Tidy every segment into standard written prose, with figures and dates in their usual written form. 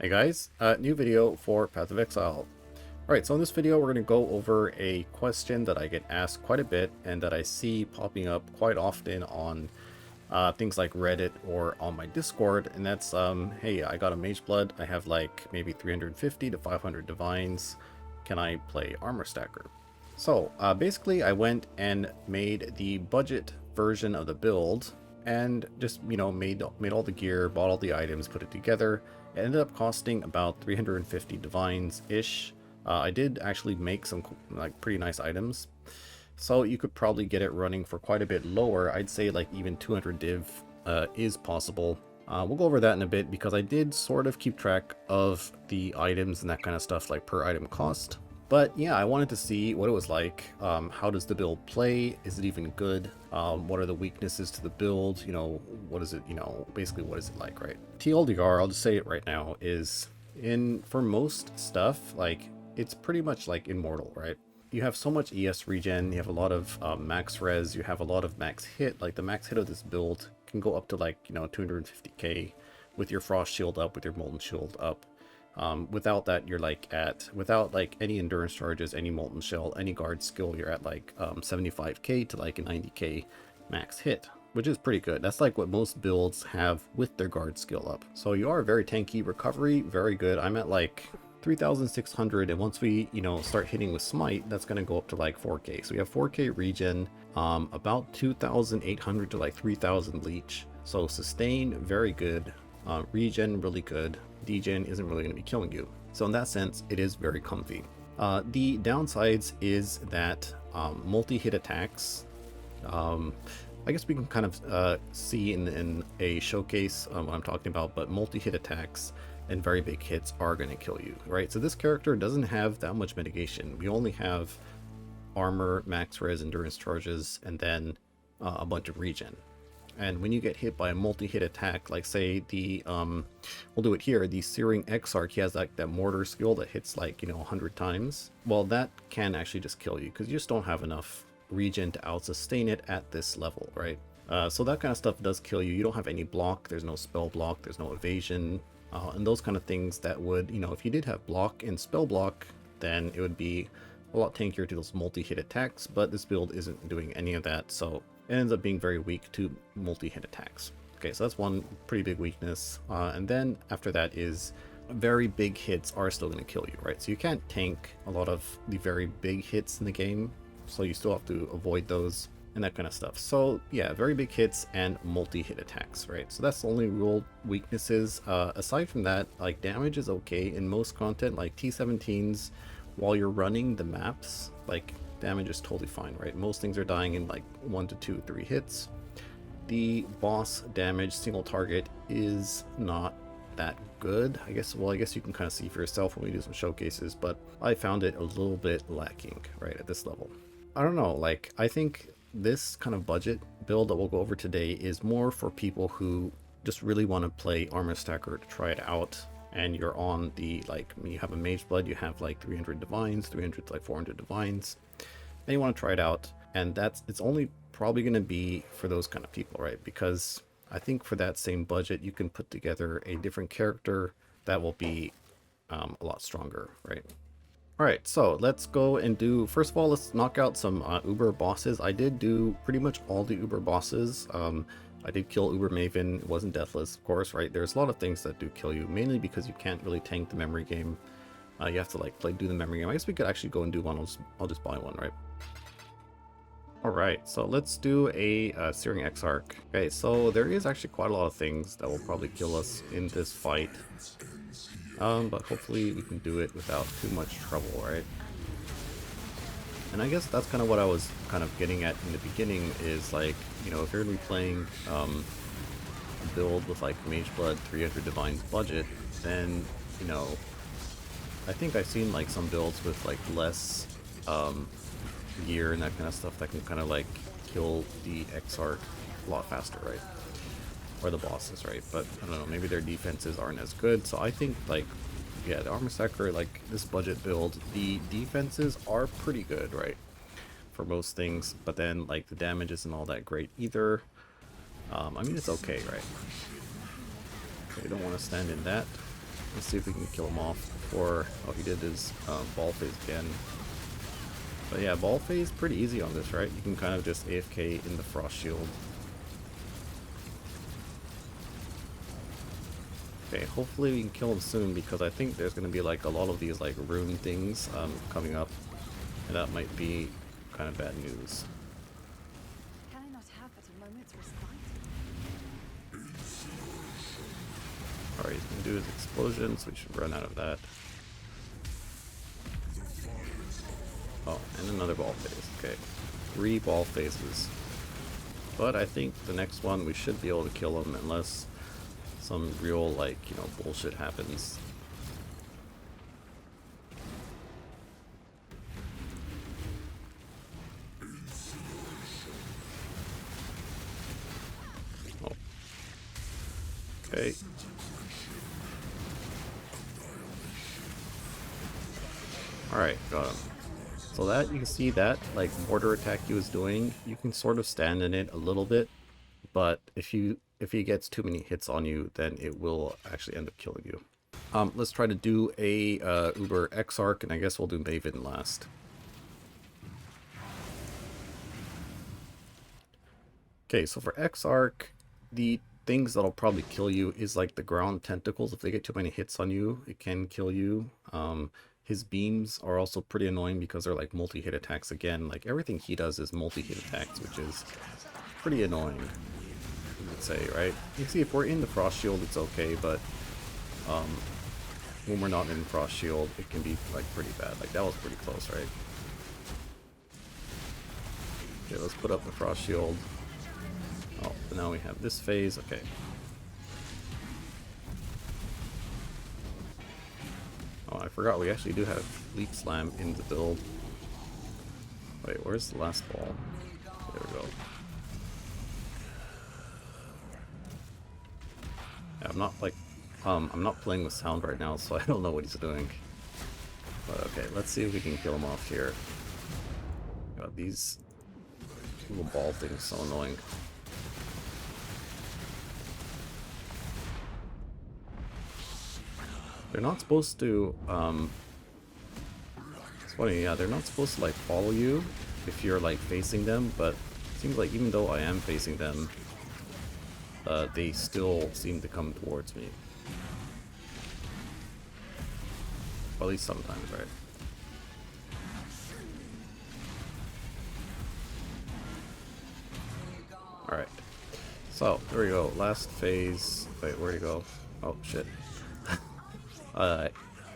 Hey guys, new video for Path of Exile. Alright, so in this video we're going to go over a question that I get asked quite a bit and that I see popping up quite often on things like Reddit or on my Discord, and that's, hey, I got a Mage Blood, I have like maybe 350 to 500 Divines, can I play Armour Stacker? So, basically I went and made the budget version of the build and just, made all the gear, bought all the items, put it together. It ended up costing about 350 divines-ish. I did actually make some like pretty nice items, so you could probably get it running for quite a bit lower. I'd say like even 200 div is possible. We'll go over that in a bit because I did sort of keep track of the items and that kind of stuff, like per item cost. But yeah, I wanted to see what it was like. How does the build play? Is it even good? What are the weaknesses to the build? What is it, basically what is it like, right? TLDR, I'll just say it right now, is for most stuff, like, it's pretty much like Immortal, right? You have so much ES regen, you have a lot of max res, you have a lot of max hit. Like, the max hit of this build can go up to like, 250k with your Frost Shield up, with your Molten Shield up. Without that, you're like without like any endurance charges, any molten shell, any guard skill, you're at like 75k to like a 90k max hit, which is pretty good. That's like what most builds have with their guard skill up. So you are very tanky. Recovery, very good. I'm at like 3,600, and once we start hitting with Smite, that's going to go up to like 4k. So we have 4k regen, about 2,800 to like 3,000 leech. So sustain, very good. Regen, really good. Degen isn't really going to be killing you. So in that sense, it is very comfy. The downsides is that multi-hit attacks, I guess we can kind of see in a showcase what I'm talking about, but multi-hit attacks and very big hits are going to kill you, right? So this character doesn't have that much mitigation. We only have armor, max res, endurance charges, and then a bunch of regen. And when you get hit by a multi-hit attack, like say the, we'll do it here, the Searing Exarch, he has like that mortar skill that hits like, 100 times. Well, that can actually just kill you because you just don't have enough regen to out-sustain it at this level, right? So that kind of stuff does kill you. You don't have any block, there's no spell block, there's no evasion, and those kind of things that would, if you did have block and spell block, then it would be a lot tankier to those multi-hit attacks, but this build isn't doing any of that, so it ends up being very weak to multi-hit attacks. Okay, so that's one pretty big weakness. And then after that is very big hits are still going to kill you, right? So you can't tank a lot of the very big hits in the game, so you still have to avoid those and that kind of stuff. So yeah, very big hits and multi-hit attacks, right? So that's the only real weaknesses. Aside from that, like, damage is okay in most content, like T17s, while you're running the maps, like, damage is totally fine, right? Most things are dying in like 1 to 2, 3 hits. The boss damage single target is not that good. I guess you can kind of see for yourself when we do some showcases, but I found it a little bit lacking right at this level. I don't know, like, I think this kind of budget build that we'll go over today is more for people who just really want to play Armour Stacker to try it out. And you're on the, like, you have a Mage Blood, you have like 300 divines, 300 to like 400 divines, and you want to try it out, and it's only probably going to be for those kind of people, right? Because I think for that same budget you can put together a different character that will be a lot stronger, right? All right, so let's go and do, first of all, let's knock out some Uber bosses. I did do pretty much all the Uber bosses. I did kill Uber Maven. It wasn't deathless, of course, right? There's a lot of things that do kill you, mainly because you can't really tank the memory game. You have to like do the memory game. I guess we could actually go and do one. I'll just buy one, right? Alright, so let's do a Searing Exarch. Okay, so there is actually quite a lot of things that will probably kill us in this fight. But hopefully we can do it without too much trouble, right? And I guess that's kind of what I was kind of getting at in the beginning, is like, if you're going to be playing a build with like Mage Blood 300 Divines budget, then, I think I've seen like some builds with like less gear and that kind of stuff that can kind of like kill the Exarch a lot faster, right? Or the bosses, right? But I don't know, maybe their defenses aren't as good. So I think, like, yeah, the Armour Stacker, like this budget build, the defenses are pretty good, right? For most things, but then like the damage isn't all that great either. I mean, it's okay, right? So you don't want to stand in that. Let's see if we can kill him off before... Oh, he did his ball phase again. But yeah, ball phase pretty easy on this, right? You can kind of just AFK in the frost shield. Okay, hopefully we can kill him soon, because I think there's going to be like a lot of these like rune things coming up, and that might be kind of bad news. Can I not have but a moment's respite? Alright, he's going to do his explosion, so we should run out of that. Oh, and another ball phase. Okay, 3 ball phases. But I think the next one we should be able to kill him unless some real, like, you know, bullshit happens. Oh. Okay. Alright, got him. So that, you can see that, like, mortar attack he was doing, you can sort of stand in it a little bit, but if he gets too many hits on you, then it will actually end up killing you. Let's try to do a Uber Exarch, and I guess we'll do Maven last. Okay, so for Exarch, the things that'll probably kill you is like the ground tentacles. If they get too many hits on you, it can kill you. His beams are also pretty annoying because they're like multi-hit attacks again. Like everything he does is multi-hit attacks, which is pretty annoying, you would say, right? You can see if we're in the frost shield, it's okay, but when we're not in frost shield, it can be like pretty bad. Like that was pretty close, right? Okay, let's put up the frost shield. Oh, but now we have this phase. Okay. Oh, I forgot we actually do have Leap Slam in the build. Wait, where's the last ball? There we go. Yeah, I'm not like, I'm not playing with sound right now, so I don't know what he's doing. But okay, let's see if we can kill him off here. God, these little ball things so annoying. They're not supposed to, it's funny, yeah, they're not supposed to like follow you if you're like facing them, but it seems like even though I am facing them, they still seem to come towards me. Well, at least sometimes, right? Alright. So, there we go. Last phase. Wait, where'd he go? Oh, shit.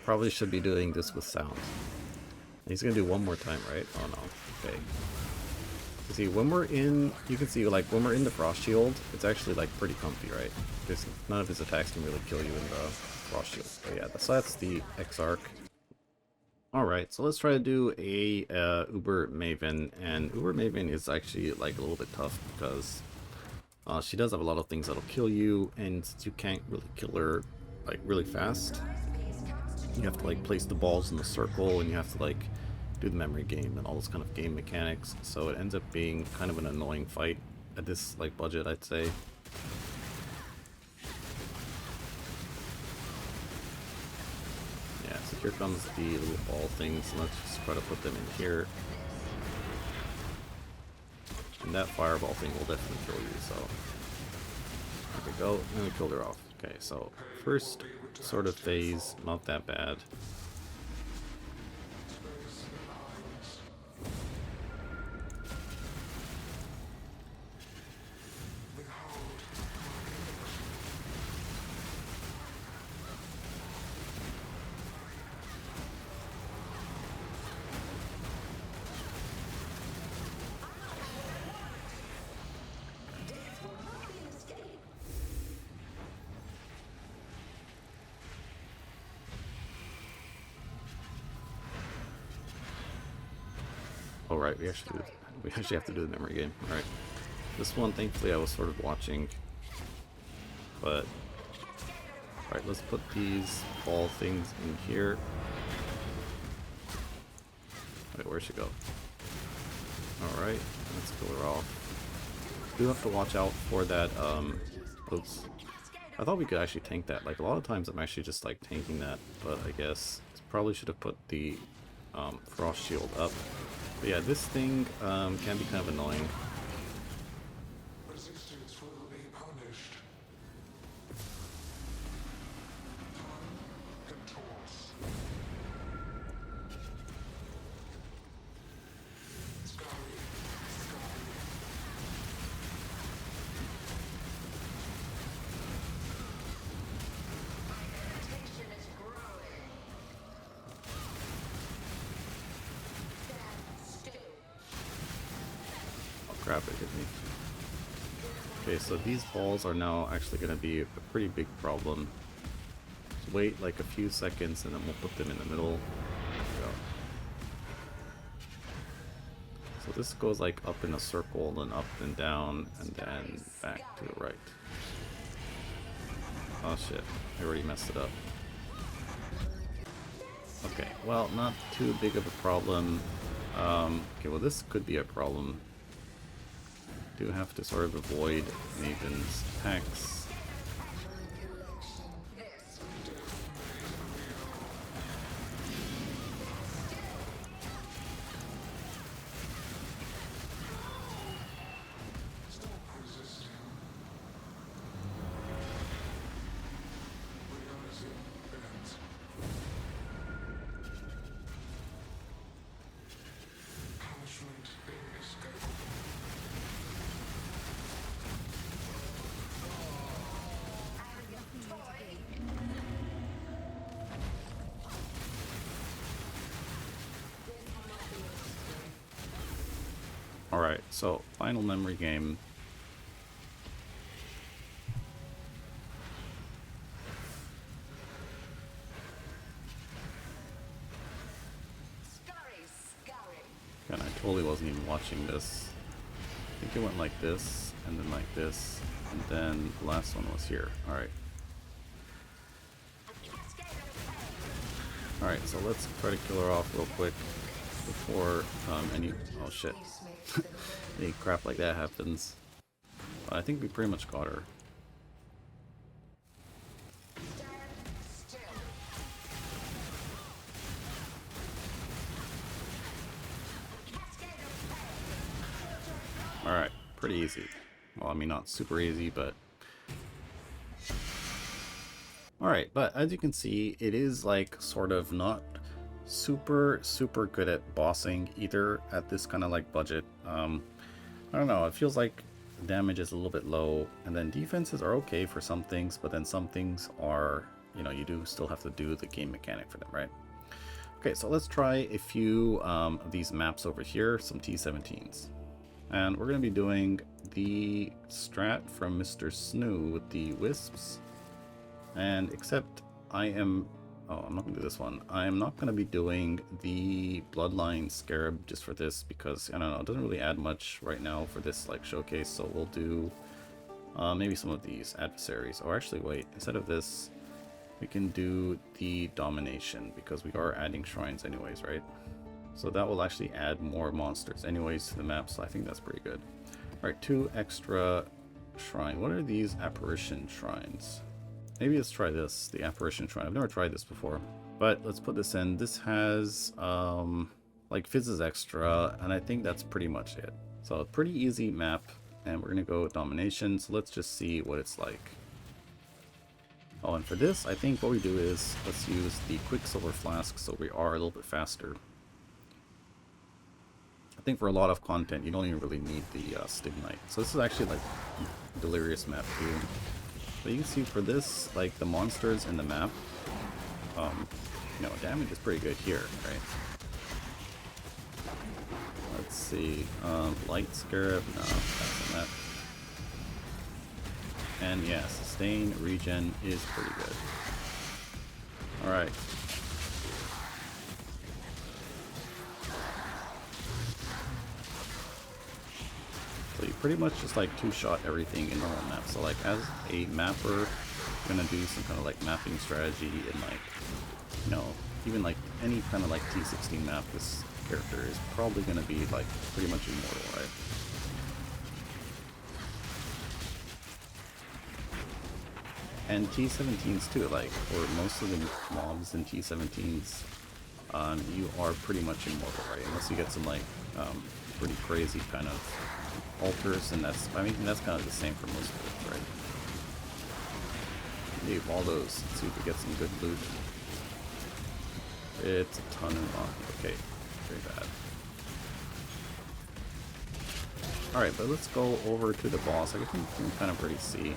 Probably should be doing this with sound. He's gonna do one more time, right? Oh no. Okay. You see, when we're in, you can see, like, when we're in the frost shield, it's actually, like, pretty comfy, right? Because none of his attacks can really kill you in the frost shield. But yeah, so that's the Exarch. Alright, so let's try to do a Uber Maven, and Uber Maven is actually, like, a little bit tough because she does have a lot of things that'll kill you, and you can't really kill her, like, really fast. You have to like place the balls in the circle, and you have to like do the memory game and all those kind of game mechanics, so it ends up being kind of an annoying fight at this like budget, I'd say. Yeah, so here comes the little ball things, and let's just try to put them in here. And that fireball thing will definitely kill you, so there we go, and we killed her off. Okay, so first sort of phase, not that bad. Oh right, we actually have to do the memory game. Alright. This one thankfully I was sort of watching. But alright, let's put these ball things in here. Wait, where'd she go? Alright, let's kill her off. Do have to watch out for that oops. I thought we could actually tank that. Like, a lot of times I'm actually just, like, tanking that, but I guess probably should have put the frost shield up. But yeah, this thing can be kind of annoying. Resistance will be punished. Contours. Scurry. Tension is growing. Stand still. Oh crap, it hit me. Okay, so these balls are now actually going to be a pretty big problem. Just wait like a few seconds and then we'll put them in the middle. There we go. So this goes like up in a circle, and up and down, and then back to the right. Oh shit, I already messed it up. Okay, well, not too big of a problem. Okay, well this could be a problem. Do have to sort of avoid Maven's attacks. Stop resisting. Reality bends. Punishment inescapable. Alright, so final memory game. Scurry, scurry. And I totally wasn't even watching this. I think it went like this, and then like this, and then the last one was here. Alright. A cascade of pain. Alright, so let's try to kill her off real quick before any... oh shit. Any crap like that happens. I think we pretty much got her. Stand still. A cascade of pain. Alright, pretty easy. Well, I mean, not super easy, but... Alright, but as you can see, it is like sort of not super good at bossing either at this kind of like budget. I don't know, it feels like damage is a little bit low, and then defenses are okay for some things, but then some things are, you know, you do still have to do the game mechanic for them, right? Okay, so let's try a few of these maps over here, some T17s. And we're going to be doing the strat from Mr. Snoo with the Wisps. And except I am... oh, I'm not going to do this one. I am not going to be doing the Bloodline Scarab just for this because, I don't know, it doesn't really add much right now for this like showcase. So we'll do maybe some of these adversaries. Or actually, wait, instead of this, we can do the Domination because we are adding shrines anyways, right? So that will actually add more monsters anyways to the map, so I think that's pretty good. Alright, 2 extra shrine. What are these apparition shrines? Maybe let's try this, the apparition shrine. I've never tried this before, but let's put this in. This has like Fizz's extra, and I think that's pretty much it. So pretty easy map, and we're gonna go Domination, so let's just see what it's like. Oh, and for this, I think what we do is, let's use the Quicksilver Flask so we are a little bit faster. I think for a lot of content, you don't even really need the Stignite. So this is actually like Delirious map too. But you can see for this, like the monsters in the map, you know, damage is pretty good here, right? Let's see, Light Scarab, no, that's on that. And yeah, sustain, regen is pretty good. Alright. So you pretty much just like two-shot everything in normal map. So like as a mapper, you're gonna do some kind of like mapping strategy and like, you know, even like any kind of like T16 map, this character is probably gonna be like pretty much immortal, right? And T17s too, like, for most of the mobs in T17s, you are pretty much immortal, right? Unless you get some, like, pretty crazy kind of altars, and that's, I mean, that's kind of the same for most of it, right? Leave all those, see if we get some good loot. It's a ton of, okay, very bad. Alright, but let's go over to the boss. I think we can kind of already see,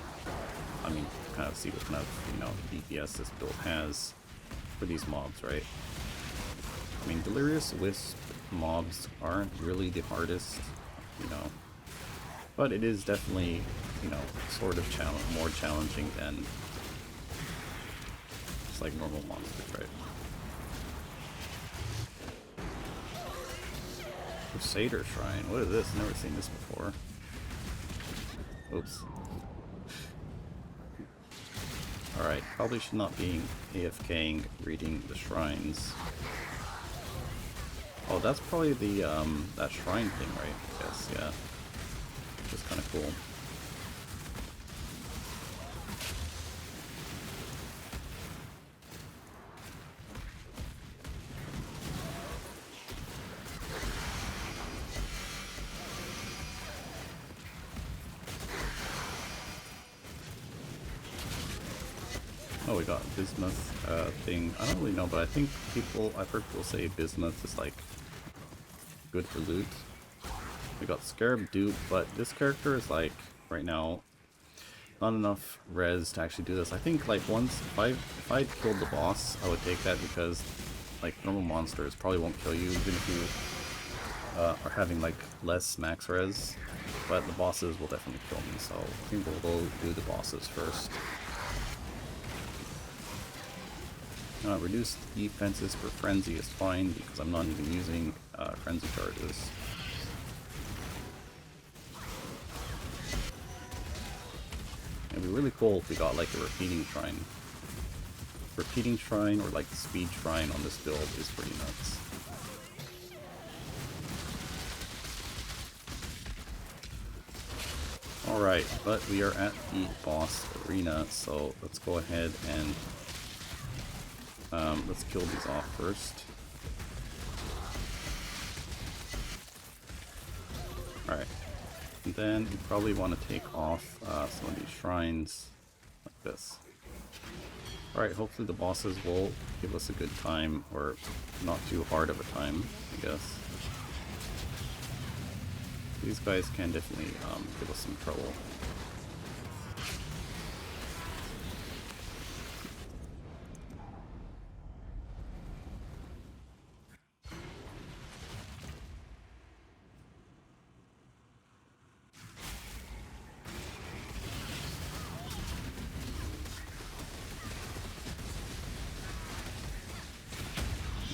I mean, kind of see what kind of, you know, DPS this build has for these mobs, right? I mean, Delirious Wisp mobs aren't really the hardest, you know, but it is definitely, you know, sort of more challenging than just like normal monsters, right? Crusader Shrine. What is this? Never seen this before. Oops. Alright, probably should not be AFKing reading the shrines. Oh, that's probably the, that shrine thing, right? I guess, yeah. Which is kind of cool. Oh, we got Bismuth thing. I don't really know, but I think I've heard people say Bismuth is like good for loot. We got Scarab Dupe, but this character is like, right now, not enough res to actually do this. I think like once, if I killed the boss, I would take that because like normal monsters probably won't kill you even if you are having like less max res, but the bosses will definitely kill me, so I think we'll go do the bosses first. Reduced defenses for Frenzy is fine because I'm not even using Frenzy charges. It'd be really cool if we got like a repeating shrine. Repeating shrine or like the speed shrine on this build is pretty nuts. Alright, but we are at the boss arena, so let's go ahead and let's kill these off first. Alright. And then you probably want to take off some of these shrines like this. Alright, hopefully the bosses will give us a good time, or not too hard of a time, I guess. These guys can definitely give us some trouble.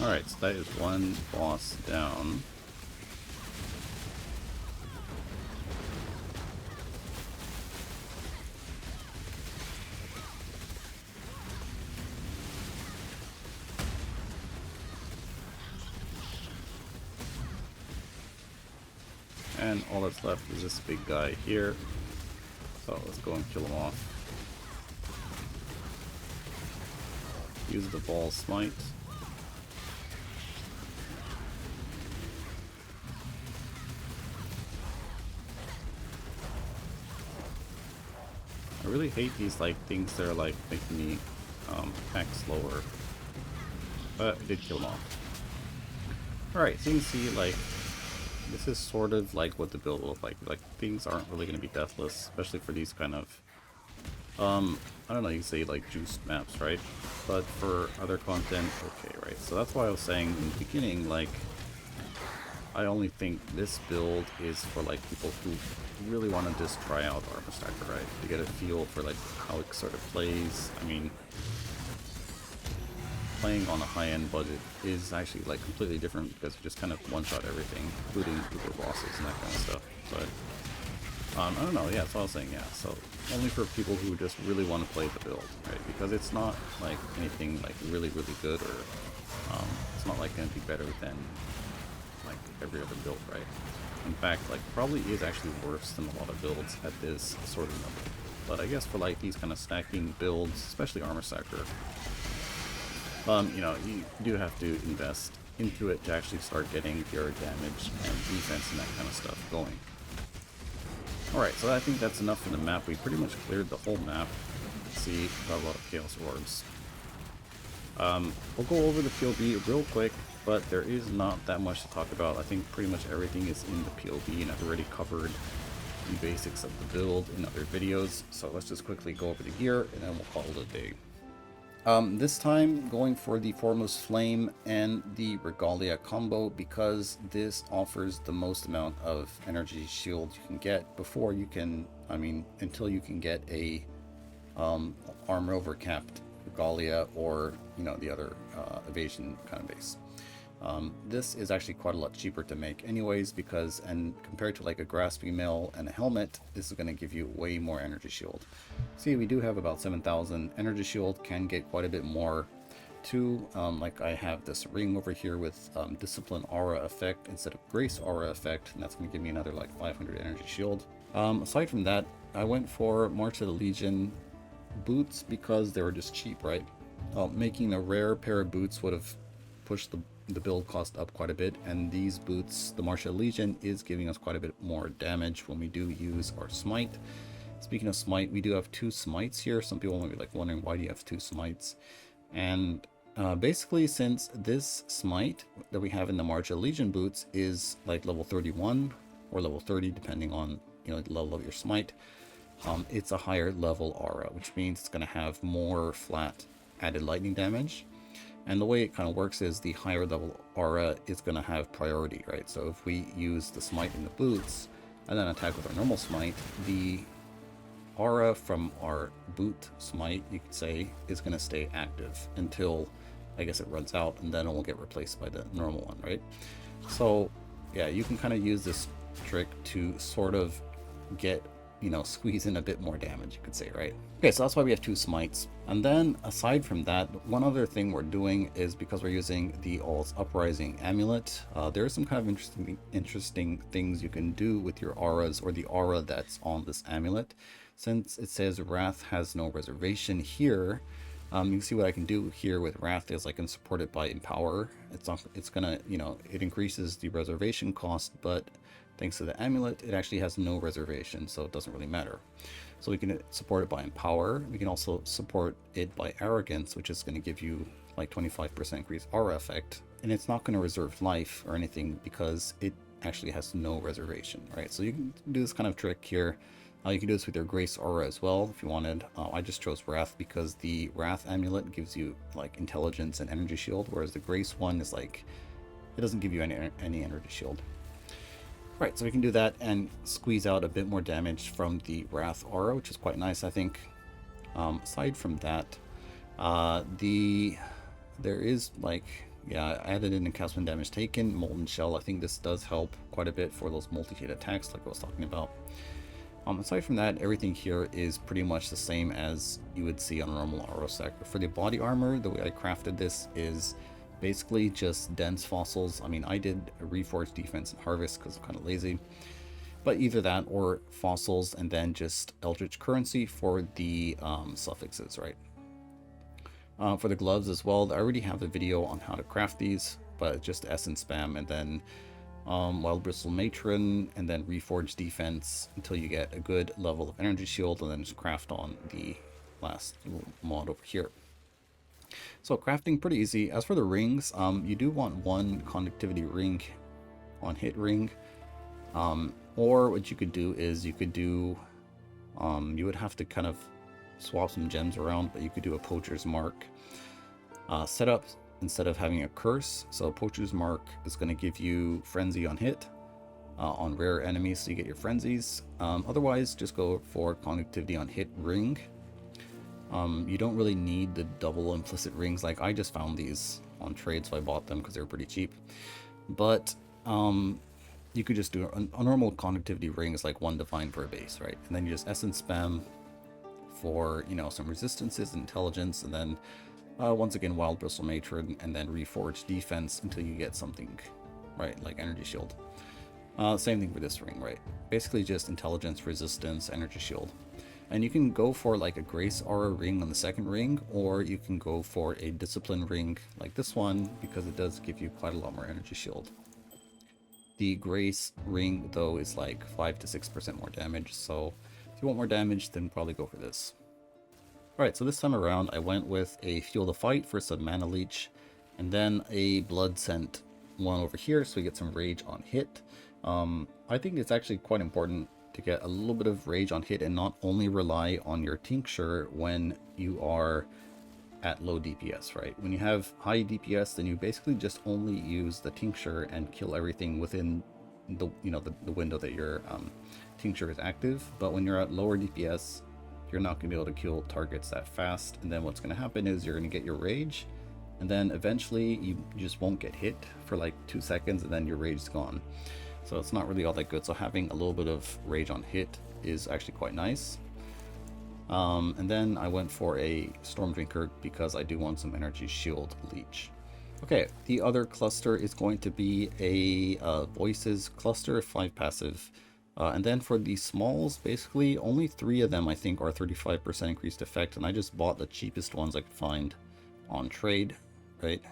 Alright, so that is one boss down. And all that's left is this big guy here. So let's go and kill him off. Use the ball smite. I really hate these like things that are like making me attack slower, but I did kill him off. Alright, so you can see like this is sort of like what the build will look like. Like things aren't really going to be deathless, especially for these kind of I don't know, you can say like juiced maps, right? But for other content, okay, right? So that's why I was saying in the beginning, like I only think this build is for like people who really want to just try out Armour Stacker, right? To get a feel for like how it sort of plays. I mean, playing on a high-end budget is actually like completely different because you just kind of one-shot everything, including uber bosses and that kind of stuff. But I don't know, yeah, that's what I was saying, yeah. So only for people who just really want to play the build, right? Because it's not like anything like really, really good, or it's not like going to be better than like every other build, right? In fact, like probably is actually worse than a lot of builds at this sort of number. but I guess for like these kind of stacking builds, especially Armour Stacker, you know, you do have to invest into it to actually start getting your damage and defense and that kind of stuff going. Alright, so I think that's enough for the map. We pretty much cleared the whole map. Let's see, got a lot of Chaos Orbs. We'll go over the POB real quick, but there is not that much to talk about. I think pretty much everything is in the POB, and I've already covered the basics of the build in other videos. So let's just quickly go over the gear, and then we'll call it a day. This time going for the Formless Flame and the Regalia combo, because this offers the most amount of energy shield you can get before you can, until you can get a armor overcapped Regalia or, you know, the other evasion kind of base. This is actually quite a lot cheaper to make anyways, because, and compared to like a grasping mail and a helmet, this is going to give you way more energy shield. See, we do have about 7,000 energy shield, can get quite a bit more too. Like I have this ring over here with discipline aura effect instead of grace aura effect, and that's going to give me another like 500 energy shield. Aside from that, I went for March of the Legion boots because they were just cheap, right? Making a rare pair of boots would have pushed the build cost up quite a bit, and these boots, the Martial Legion, is giving us quite a bit more damage when we do use our Smite. Speaking of Smite, we do have 2 Smites here. Some people might be like wondering, why do you have 2 Smites? And basically, since this Smite that we have in the Martial Legion boots is like level 31 or level 30 depending on, you know, the level of your Smite, it's a higher level aura, which means it's going to have more flat added lightning damage. And the way it kind of works is the higher level aura is going to have priority, right? So if we use the Smite in the boots and then attack with our normal Smite, the aura from our boot Smite, you could say, is going to stay active until, I guess, it runs out, and then it will get replaced by the normal one, right? So yeah, you can kind of use this trick to sort of get, you know, squeeze in a bit more damage, you could say, right? Okay, so that's why we have 2 Smites. And then aside from that, one other thing we're doing is, because we're using the All's Uprising amulet, there are some kind of interesting things you can do with your auras, or the aura that's on this amulet. Since it says Wrath has no reservation here, you can see what I can do here with Wrath is I can support it by Empower. It's gonna, you know, it increases the reservation cost, but thanks to the amulet, it actually has no reservation, so it doesn't really matter. So we can support it by Empower. We can also support it by Arrogance, which is going to give you like 25% increased aura effect. And it's not going to reserve life or anything because it actually has no reservation, right? So you can do this kind of trick here. You can do this with your Grace aura as well if you wanted. I just chose Wrath because the Wrath amulet gives you like intelligence and energy shield, whereas the Grace one is like, it doesn't give you any energy shield. Right, so we can do that and squeeze out a bit more damage from the Wrath aura, which is quite nice, I think. Aside from that, there is like, yeah, I added in encasement damage taken, Molten Shell. I think this does help quite a bit for those multi-hit attacks like I was talking about. Aside from that, everything here is pretty much the same as you would see on a normal Armour Stacker. For the body armor, the way I crafted this is basically just dense fossils. I mean, I did a Reforged Defense and Harvest because I'm kind of lazy. But either that or fossils and then just Eldritch Currency for the suffixes, right? For the gloves as well, I already have a video on how to craft these, but just Essence Spam and then Wild Bristle Matron and then Reforged Defense until you get a good level of energy shield, and then just craft on the last mod over here. So crafting pretty easy. As for the rings, you do want 1 conductivity ring on hit ring, or what you could do is you could do, you would have to kind of swap some gems around, but you could do a Poacher's Mark setup instead of having a curse. So Poacher's Mark is going to give you Frenzy on hit on rare enemies, so you get your frenzies. Otherwise, just go for conductivity on hit ring. You don't really need the double implicit rings. Like, I just found these on trade, so I bought them because they were pretty cheap. But you could just do a normal conductivity ring is like 1 divine for a base, right? And then you just essence spam for, you know, some resistances, intelligence, and then once again Wild Bristle Matron, and then Reforged Defense until you get something, right, like energy shield. Same thing for this ring, right? Basically just intelligence, resistance, energy shield. And you can go for like a Grace Aura ring on the second ring, or you can go for a Discipline ring like this one, because it does give you quite a lot more energy shield. The Grace ring though is like 5 to 6% more damage, so if you want more damage, then probably go for this. Alright, so this time around I went with a Fuel the Fight for some mana leech, and then a Blood Scent one over here so we get some rage on hit. I think it's actually quite important to get a little bit of rage on hit and not only rely on your tincture when you are at low DPS, right? When you have high DPS, then you basically just only use the tincture and kill everything within the the window that your tincture is active. But when you're at lower DPS, you're not going to be able to kill targets that fast, and then what's going to happen is you're going to get your rage, and then eventually you just won't get hit for like 2 seconds, and then your rage is gone. So it's not really all that good. So having a little bit of rage on hit is actually quite nice. And then I went for a Storm Drinker because I do want some energy shield leech. Okay, the other cluster is going to be a Voices cluster, 5 passive. And then for the smalls, basically only 3 of them I think are 35% increased effect, and I just bought the cheapest ones I could find on trade, right?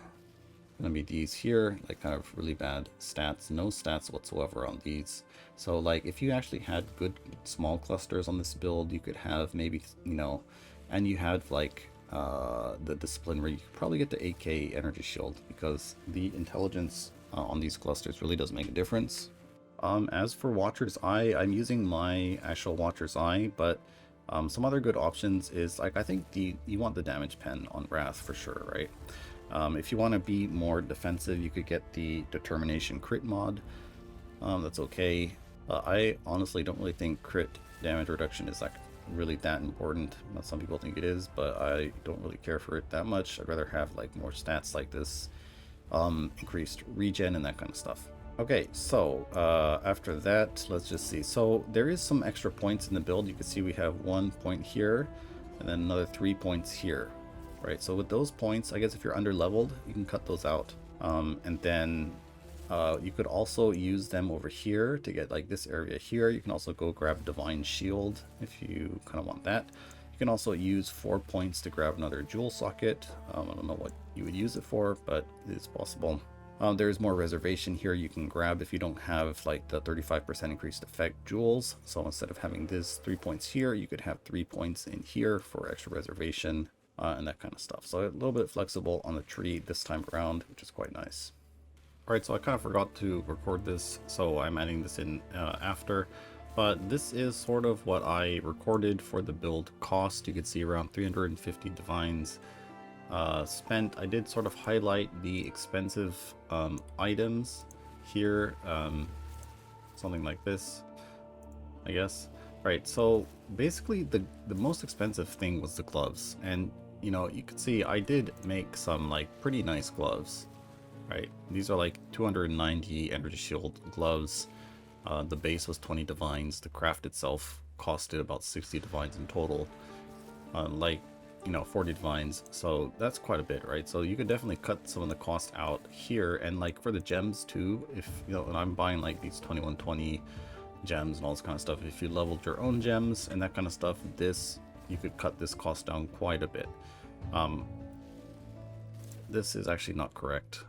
Gonna be these here, like kind of really bad stats, no stats whatsoever on these. So like if you actually had good small clusters on this build, you could have maybe, and you had like the discipline where you could probably get the 8k energy shield, because the intelligence on these clusters really does make a difference. As for Watcher's Eye, I'm using my actual Watcher's Eye, but some other good options is like I think you want the damage pen on Wrath for sure, right? If you want to be more defensive, you could get the Determination crit mod. That's okay. I honestly don't really think crit damage reduction is like really that important. Some people think it is, but I don't really care for it that much. I'd rather have like more stats like this, increased regen and that kind of stuff. Okay, so after that, let's just see. So there is some extra points in the build. You can see we have 1 point here, and then another 3 points here. Right, so with those points, I guess if you're under leveled, you can cut those out. And then you could also use them over here to get like this area here. You can also go grab Divine Shield if you kind of want that. You can also use 4 points to grab another jewel socket. I don't know what you would use it for, but it is possible. There's more reservation here you can grab if you don't have like the 35% increased effect jewels. So instead of having this 3 points here, you could have 3 points in here for extra reservation. And that kind of stuff. So a little bit flexible on the tree this time around, which is quite nice. Alright, so I kind of forgot to record this, so I'm adding this in after. But this is sort of what I recorded for the build cost. You can see around 350 divines spent. I did sort of highlight the expensive items here, something like this, I guess. Alright, so basically the most expensive thing was the gloves, and you can see I did make some like pretty nice gloves, right? These are like 290 energy shield gloves. The base was 20 divines. The craft itself costed about 60 divines in total, 40 divines, so that's quite a bit, right? So you could definitely cut some of the cost out here, and like for the gems too, if and I'm buying like these 2120 gems and all this kind of stuff. If you leveled your own gems and that kind of stuff, you could cut this cost down quite a bit. This is actually not correct.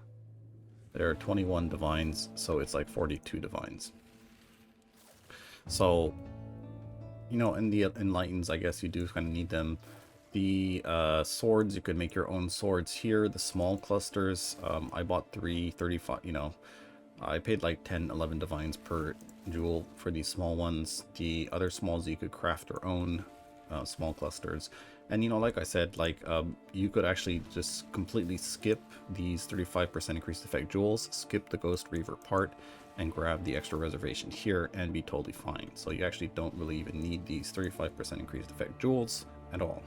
There are 21 divines, so it's like 42 divines. So in the enlightens, I guess you do kind of need them. The swords, you could make your own swords here. The small clusters, I bought 35, I paid like 10-11 divines per jewel for these small ones. The other smalls, you could craft your own small clusters. And like I said, like you could actually just completely skip these 35% increased effect jewels, skip the Ghost Reaver part, and grab the extra reservation here and be totally fine. So you actually don't really even need these 35% increased effect jewels at all.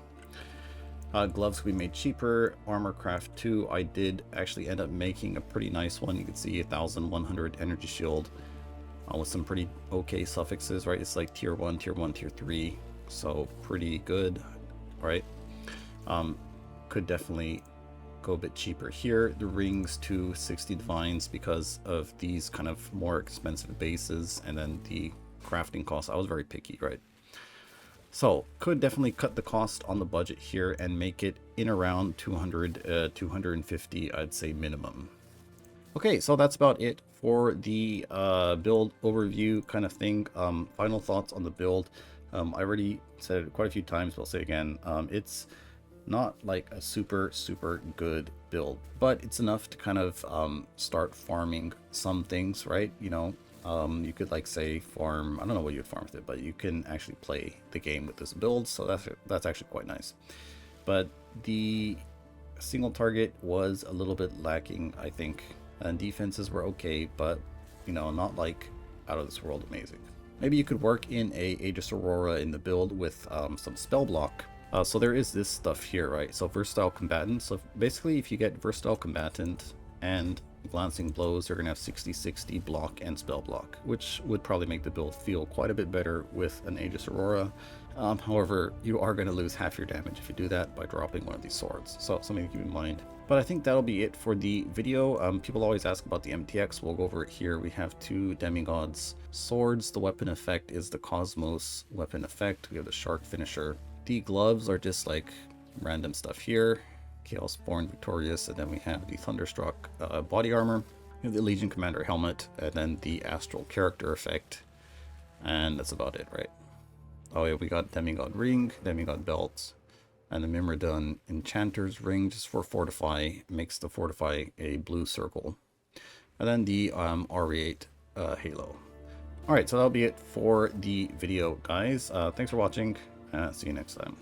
Gloves could be made cheaper. Armor craft 2, I did actually end up making a pretty nice one. You can see 1100 energy shield with some pretty okay suffixes, right? It's like tier 1, tier 1, tier 3, so pretty good, right? Could definitely go a bit cheaper here. The rings to 60 divines because of these kind of more expensive bases, and then the crafting costs. I was very picky, right? So could definitely cut the cost on the budget here and make it in around 200, 250, I'd say minimum. Okay, so that's about it for the build overview kind of thing. Final thoughts on the build. I already said it quite a few times, but I'll say again, it's not like a super good build, but it's enough to kind of start farming some things, right? You know, you could like say farm, I don't know what you'd farm with it, but you can actually play the game with this build, so that's actually quite nice. But the single target was a little bit lacking, I think, and defenses were okay, but you know, not like out of this world amazing. Maybe you could work in a Aegis Aurora in the build with some spell block. So there is this stuff here, right? So versatile combatant. So basically, if you get versatile combatant and glancing blows, you're gonna have 60-60 block and spell block, which would probably make the build feel quite a bit better with an Aegis Aurora. However, you are gonna lose half your damage if you do that by dropping one of these swords. So something to keep in mind. But I think that'll be it for the video. People always ask about the MTX. We'll go over it here. We have 2 demigods swords. The weapon effect is the Cosmos weapon effect. We have the Shark finisher. The gloves are just like random stuff here. Chaosborn Victorious, and then we have the Thunderstruck body armor. We have the Legion Commander helmet, and then the Astral character effect. And that's about it, right? Oh yeah, we got Demigod ring, Demigod belts, and the Myrmidon Enchanter's ring just for Fortify, makes the Fortify a blue circle. And then the RE8 halo. Alright, so that'll be it for the video, guys. Thanks for watching. See you next time.